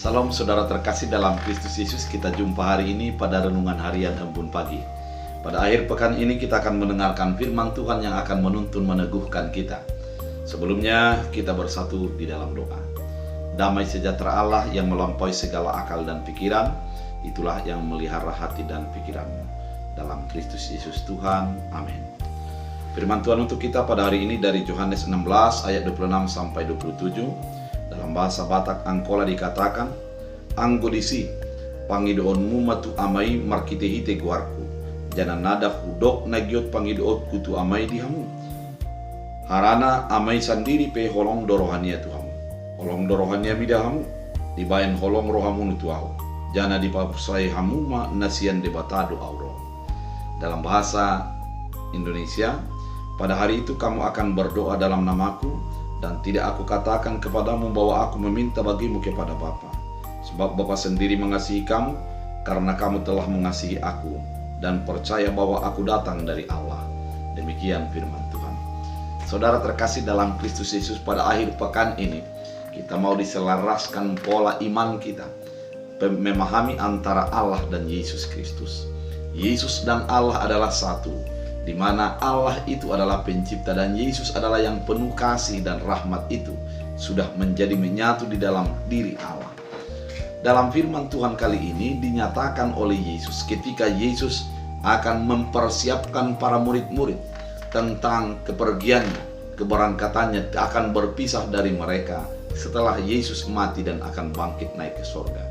Salam saudara terkasih dalam Kristus Yesus. Kita jumpa hari ini pada renungan harian Embun Pagi. Pada akhir pekan ini kita akan mendengarkan firman Tuhan yang akan menuntun meneguhkan kita. Sebelumnya kita bersatu di dalam doa. Damai sejahtera Allah yang melampaui segala akal dan pikiran, itulah yang memelihara hati dan pikiranmu. Dalam Kristus Yesus Tuhan, amin. Firman Tuhan untuk kita pada hari ini dari Yohanes 16 ayat 26 sampai 27. Dalam bahasa Batak Angkola dikatakan, "Anggo disi, pangidoonmu matu amai markitehite guarku, jana nada hudok nagiot pangidoot kutu amai dihamu. Harana amai sandiri pe holong dorohania tuhamu, holong dorohania midahamu, dibayan holong rohamu nutuahu, jana dipapusai hamu ma nasian debatado auro." Dalam bahasa Indonesia, pada hari itu kamu akan berdoa dalam namaku, dan tidak aku katakan kepadamu bahwa aku meminta bagimu kepada Bapa. Sebab Bapa sendiri mengasihi kamu, karena kamu telah mengasihi aku, dan percaya bahwa aku datang dari Allah. Demikian firman Tuhan. Saudara terkasih dalam Kristus Yesus, pada akhir pekan ini, kita mau diselaraskan pola iman kita, memahami antara Allah dan Yesus Kristus. Yesus dan Allah adalah satu, di mana Allah itu adalah pencipta dan Yesus adalah yang penuh kasih dan rahmat itu sudah menjadi menyatu di dalam diri Allah. Dalam firman Tuhan kali ini dinyatakan oleh Yesus ketika Yesus akan mempersiapkan para murid-murid tentang kepergiannya, keberangkatannya akan berpisah dari mereka setelah Yesus mati dan akan bangkit naik ke surga.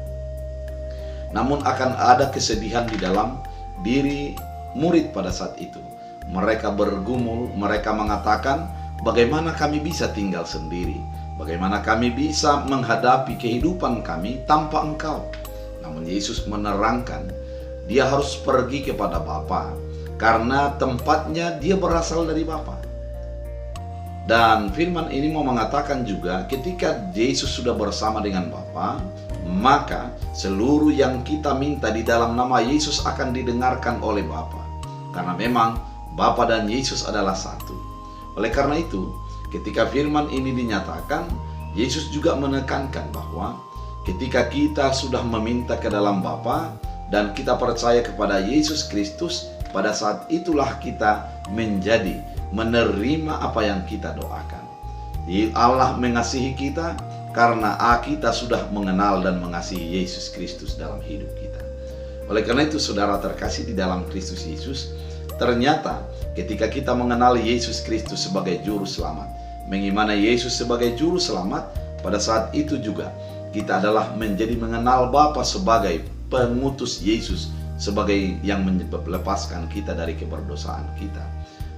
Namun akan ada kesedihan di dalam diri murid pada saat itu. Mereka bergumul, mereka mengatakan, bagaimana kami bisa tinggal sendiri? Bagaimana kami bisa menghadapi kehidupan kami tanpa Engkau? Namun Yesus menerangkan, dia harus pergi kepada Bapa, karena tempatnya dia berasal dari Bapa. Dan firman ini mau mengatakan juga, ketika Yesus sudah bersama dengan Bapa, maka seluruh yang kita minta di dalam nama Yesus akan didengarkan oleh Bapa. Karena memang Bapa dan Yesus adalah satu. Oleh karena itu, ketika firman ini dinyatakan, Yesus juga menekankan bahwa ketika kita sudah meminta ke dalam Bapa dan kita percaya kepada Yesus Kristus, pada saat itulah kita menjadi menerima apa yang kita doakan. Allah mengasihi kita karena kita sudah mengenal dan mengasihi Yesus Kristus dalam hidup kita. Oleh karena itu, saudara terkasih di dalam Kristus Yesus, ternyata ketika kita mengenal Yesus Kristus sebagai juru selamat, mengimani Yesus sebagai juru selamat, pada saat itu juga kita adalah menjadi mengenal Bapa sebagai pengutus Yesus, sebagai yang melepaskan kita dari keberdosaan kita.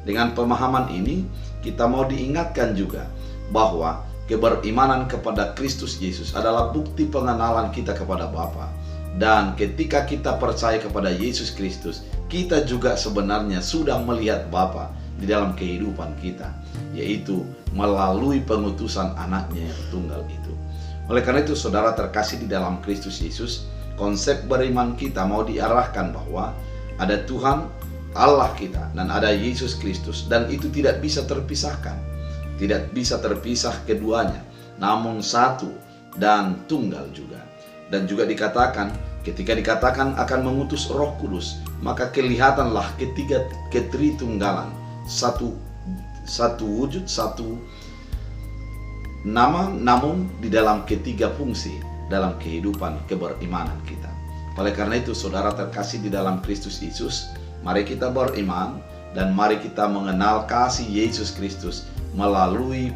Dengan pemahaman ini, kita mau diingatkan juga bahwa keberimanan kepada Kristus Yesus adalah bukti pengenalan kita kepada Bapa. Dan ketika kita percaya kepada Yesus Kristus, kita juga sebenarnya sudah melihat Bapa di dalam kehidupan kita, yaitu melalui pengutusan anaknya yang tunggal itu. Oleh karena itu, saudara terkasih di dalam Kristus Yesus, konsep beriman kita mau diarahkan bahwa ada Tuhan Allah kita dan ada Yesus Kristus, dan itu tidak bisa terpisahkan. Tidak bisa terpisah keduanya, namun satu dan tunggal juga. Dan juga dikatakan, ketika dikatakan akan mengutus Roh Kudus, maka kelihatanlah ketiga ketritunggalan, satu wujud, satu nama, namun di dalam ketiga fungsi dalam kehidupan keberimanan kita. Oleh karena itu, saudara terkasih di dalam Kristus Yesus, mari kita beriman dan mari kita mengenal kasih Yesus Kristus melalui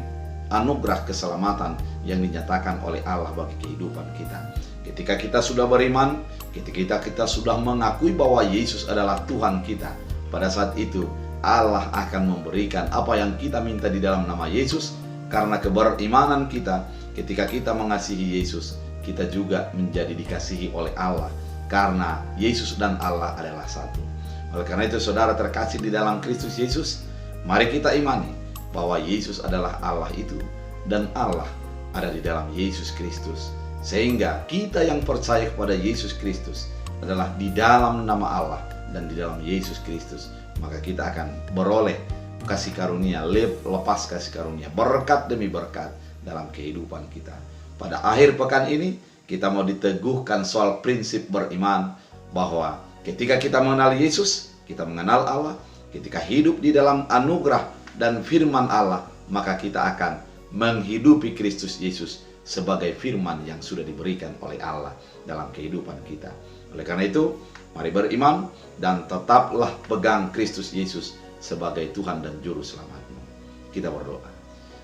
anugerah keselamatan yang dinyatakan oleh Allah bagi kehidupan kita. Ketika kita sudah beriman, ketika kita sudah mengakui bahwa Yesus adalah Tuhan kita, pada saat itu Allah akan memberikan apa yang kita minta di dalam nama Yesus. Karena keberimanan kita, ketika kita mengasihi Yesus, kita juga menjadi dikasihi oleh Allah, karena Yesus dan Allah adalah satu. Oleh karena itu, saudara terkasih di dalam Kristus Yesus, mari kita imani bahwa Yesus adalah Allah itu, dan Allah ada di dalam Yesus Kristus. Sehingga kita yang percaya kepada Yesus Kristus adalah di dalam nama Allah dan di dalam Yesus Kristus, maka kita akan beroleh kasih karunia, lepas kasih karunia, berkat demi berkat dalam kehidupan kita. Pada akhir pekan ini, kita mau diteguhkan soal prinsip beriman bahwa ketika kita mengenal Yesus, kita mengenal Allah, ketika hidup di dalam anugerah dan firman Allah, maka kita akan menghidupi Kristus Yesus sebagai firman yang sudah diberikan oleh Allah dalam kehidupan kita. Oleh karena itu, mari beriman dan tetaplah pegang Kristus Yesus sebagai Tuhan dan Juru Selamatmu. Kita berdoa.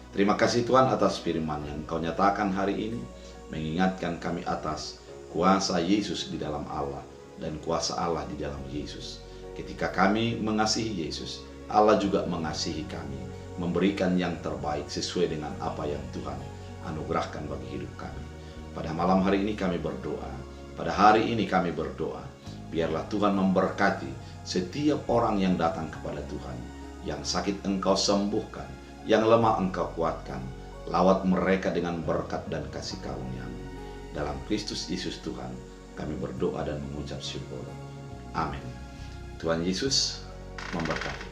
Terima kasih Tuhan atas firman yang Kau nyatakan hari ini, mengingatkan kami atas kuasa Yesus di dalam Allah dan kuasa Allah di dalam Yesus. Ketika kami mengasihi Yesus, Allah juga mengasihi kami, memberikan yang terbaik sesuai dengan apa yang Tuhan anugerahkan bagi hidup kami. Pada malam hari ini kami berdoa, pada hari ini kami berdoa, biarlah Tuhan memberkati setiap orang yang datang kepada Tuhan, yang sakit Engkau sembuhkan, yang lemah Engkau kuatkan, lawat mereka dengan berkat dan kasih karunia-Mu. Dalam Kristus Yesus Tuhan, kami berdoa dan mengucap syukur. Amin. Tuhan Yesus memberkati.